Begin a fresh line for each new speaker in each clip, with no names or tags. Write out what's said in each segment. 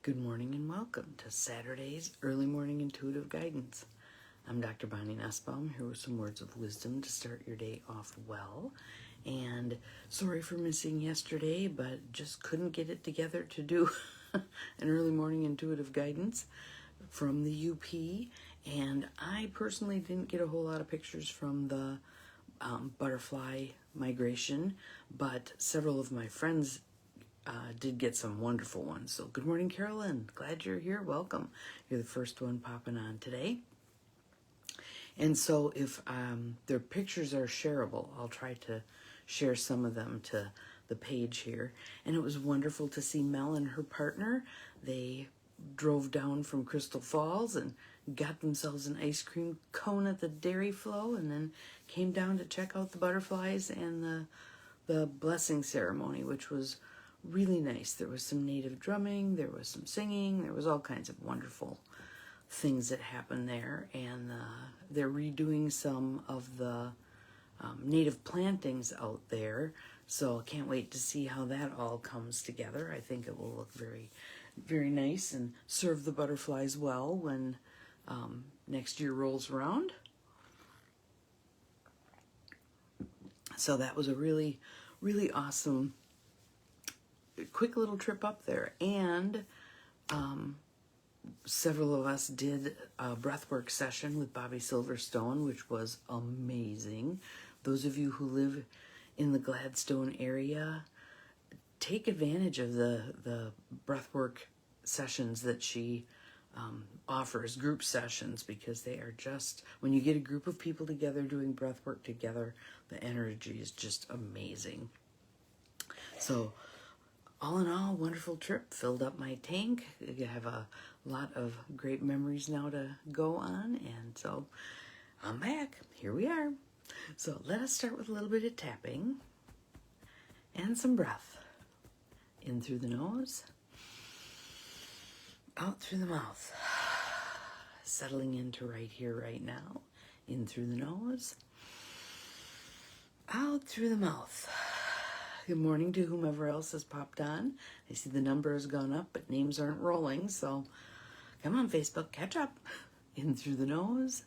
Good morning and welcome to Saturday's Early Morning Intuitive Guidance. I'm Dr. Bonnie Nussbaum, here with some words of wisdom to start your day off well. And sorry for missing yesterday, but just couldn't get it together to do an early morning intuitive guidance from the UP. And I personally didn't get a whole lot of pictures from the butterfly migration, but several of my friends did get some wonderful ones. So good morning, Carolyn. Glad you're here. Welcome. You're the first one popping on today. And so if their pictures are shareable, I'll try to share some of them to the page here. And it was wonderful to see Mel and her partner. They drove down from Crystal Falls and got themselves an ice cream cone at the Dairy Flow, and then came down to check out the butterflies and the blessing ceremony, which was really nice. There was some native drumming, there was some singing, there was all kinds of wonderful things that happened there. And they're redoing some of the native plantings out there, so I can't wait to see how that all comes together. I think it will look very, very nice and serve the butterflies well when next year rolls around. So that was a really, really awesome quick little trip up there. And several of us did a breathwork session with Bobby Silverstone, which was amazing. Those of you who live in the Gladstone area, take advantage of the breathwork sessions that she offers, group sessions, because they are just, when you get a group of people together doing breathwork together, the energy is just amazing. So all in all, wonderful trip, filled up my tank. I have a lot of great memories now to go on, and so I'm back. Here we are. So let us start with a little bit of tapping and some breath. In through the nose, out through the mouth. Settling into right here, right now. In through the nose, out through the mouth. Good morning to whomever else has popped on. I see the number has gone up, but names aren't rolling, so come on, Facebook, catch up. In through the nose,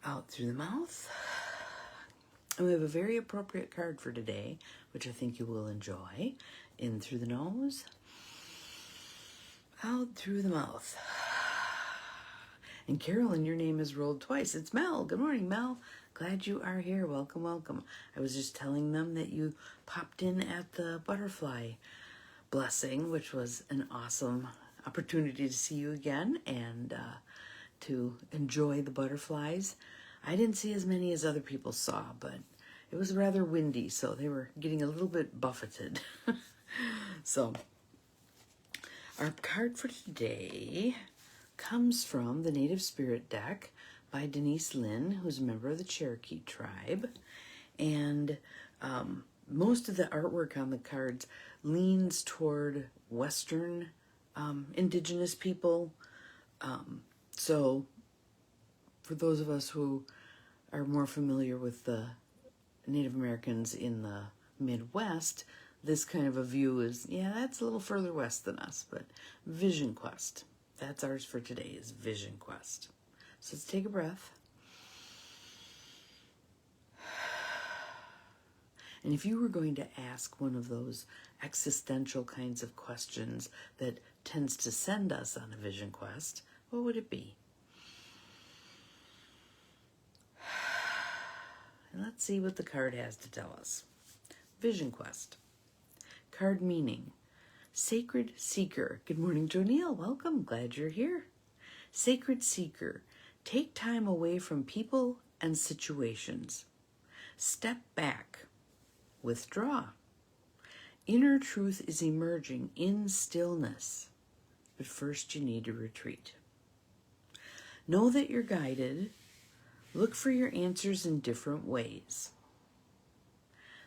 out through the mouth. And we have a very appropriate card for today, which I think you will enjoy. In through the nose, out through the mouth. And Carolyn, your name is rolled twice. It's Mel. Good morning, Mel. Glad you are here. Welcome, welcome. I was just telling them that you popped in at the butterfly blessing, which was an awesome opportunity to see you again and to enjoy the butterflies. I didn't see as many as other people saw, but it was rather windy, so they were getting a little bit buffeted. So our card for today comes from the Native Spirit deck by Denise Lynn, who's a member of the Cherokee tribe. And most of the artwork on the cards leans toward Western indigenous people. So for those of us who are more familiar with the Native Americans in the Midwest, this kind of a view is, yeah, that's a little further west than us, but Vision Quest. That's ours for today, is Vision Quest. So let's take a breath. And if you were going to ask one of those existential kinds of questions that tends to send us on a vision quest, what would it be? And let's see what the card has to tell us. Vision quest. Card meaning. Sacred Seeker. Good morning, Jonelle. Welcome. Glad you're here. Sacred Seeker. Take time away from people and situations. Step back. Withdraw. Inner truth is emerging in stillness, but first you need to retreat. Know that you're guided. Look for your answers in different ways.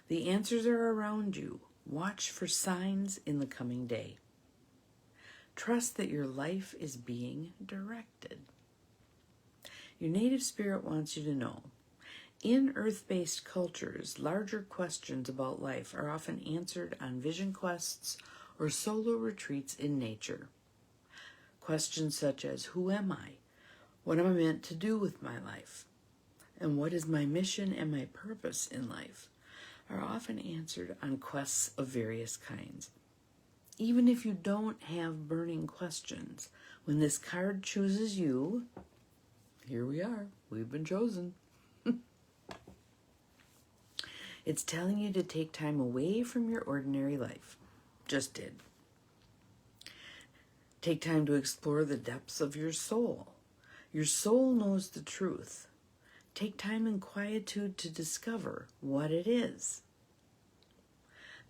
The answers are around you. Watch for signs in the coming day. Trust that your life is being directed. Your native spirit wants you to know, in earth-based cultures, larger questions about life are often answered on vision quests or solo retreats in nature. Questions such as, who am I? What am I meant to do with my life? And what is my mission and my purpose in life? Are often answered on quests of various kinds. Even if you don't have burning questions, when this card chooses you, here we are, we've been chosen. It's telling you to take time away from your ordinary life. Just did. Take time to explore the depths of your soul. Your soul knows the truth. Take time in quietude to discover what it is.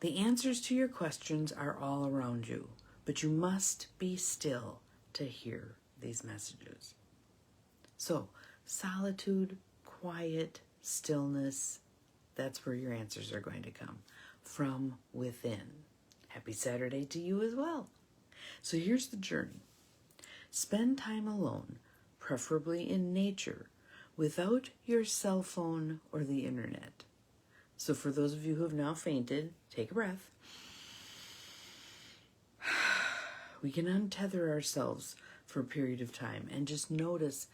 The answers to your questions are all around you, but you must be still to hear these messages. So, solitude, quiet, stillness, that's where your answers are going to come, from within. Happy Saturday to you as well. So here's the journey. Spend time alone, preferably in nature, without your cell phone or the internet. So for those of you who have now fainted, take a breath. We can untether ourselves for a period of time and just notice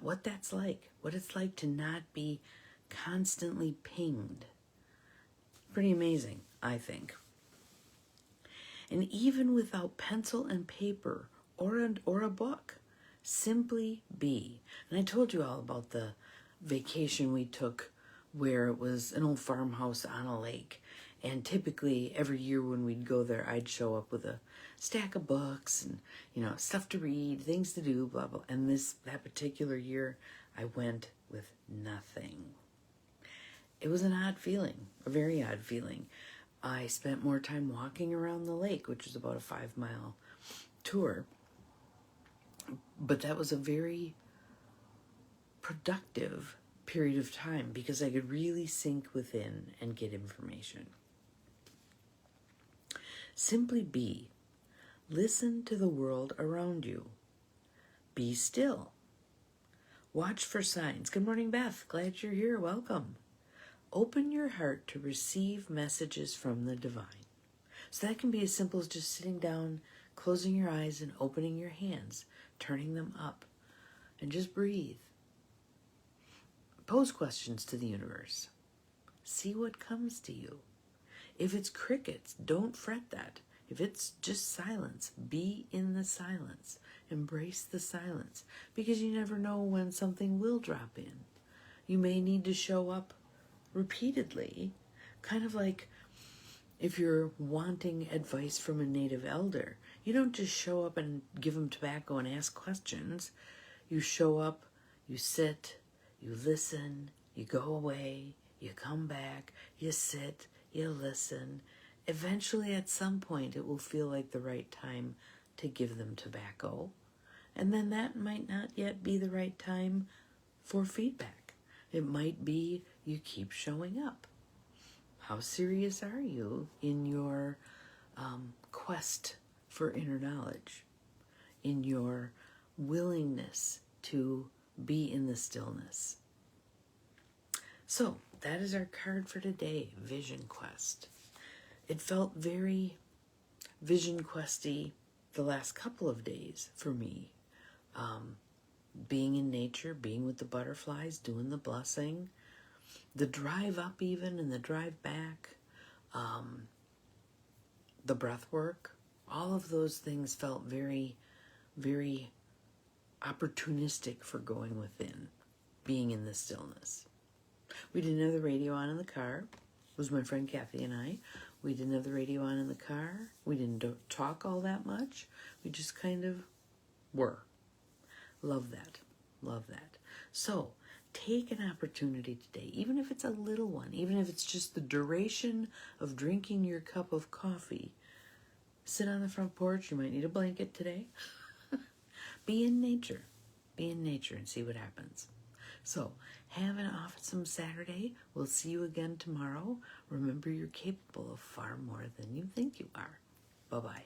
what that's like, what it's like to not be constantly pinged. Pretty amazing, I think. And even without pencil and paper or a book, simply be. And I told you all about the vacation we took where it was an old farmhouse on a lake. And typically every year when we'd go there, I'd show up with a stack of books and, stuff to read, things to do, blah, blah. And that particular year, I went with nothing. It was an odd feeling, a very odd feeling. I spent more time walking around the lake, which was about a 5-mile tour. But that was a very productive period of time because I could really sink within and get information. Simply be. Listen to the world around you. Be still. Watch for signs. Good morning, Beth. Glad you're here. Welcome. Open your heart to receive messages from the divine. So that can be as simple as just sitting down, closing your eyes and opening your hands, turning them up, and just breathe. Pose questions to the universe. See what comes to you. If it's crickets, don't fret that. If it's just silence, be in the silence. Embrace the silence, because you never know when something will drop in. You may need to show up repeatedly, kind of like if you're wanting advice from a native elder. You don't just show up and give them tobacco and ask questions. You show up, you sit, you listen, you go away, you come back, you sit, you listen. Eventually, at some point, it will feel like the right time to give them tobacco. And then that might not yet be the right time for feedback. It might be you keep showing up. How serious are you in your quest for inner knowledge, in your willingness to be in the stillness? So that is our card for today, Vision Quest. It felt very Vision Questy the last couple of days for me. Being in nature, being with the butterflies, doing the blessing, the drive up even and the drive back, the breath work, all of those things felt very, very opportunistic for going within, being in the stillness. We didn't have the radio on in the car. It was my friend Kathy and I. We didn't have the radio on in the car. We didn't talk all that much. We just kind of were. Love that. Love that. So take an opportunity today, even if it's a little one, even if it's just the duration of drinking your cup of coffee. Sit on the front porch. You might need a blanket today. Be in nature. Be in nature and see what happens. So have an awesome Saturday. We'll see you again tomorrow. Remember, you're capable of far more than you think you are. Bye-bye.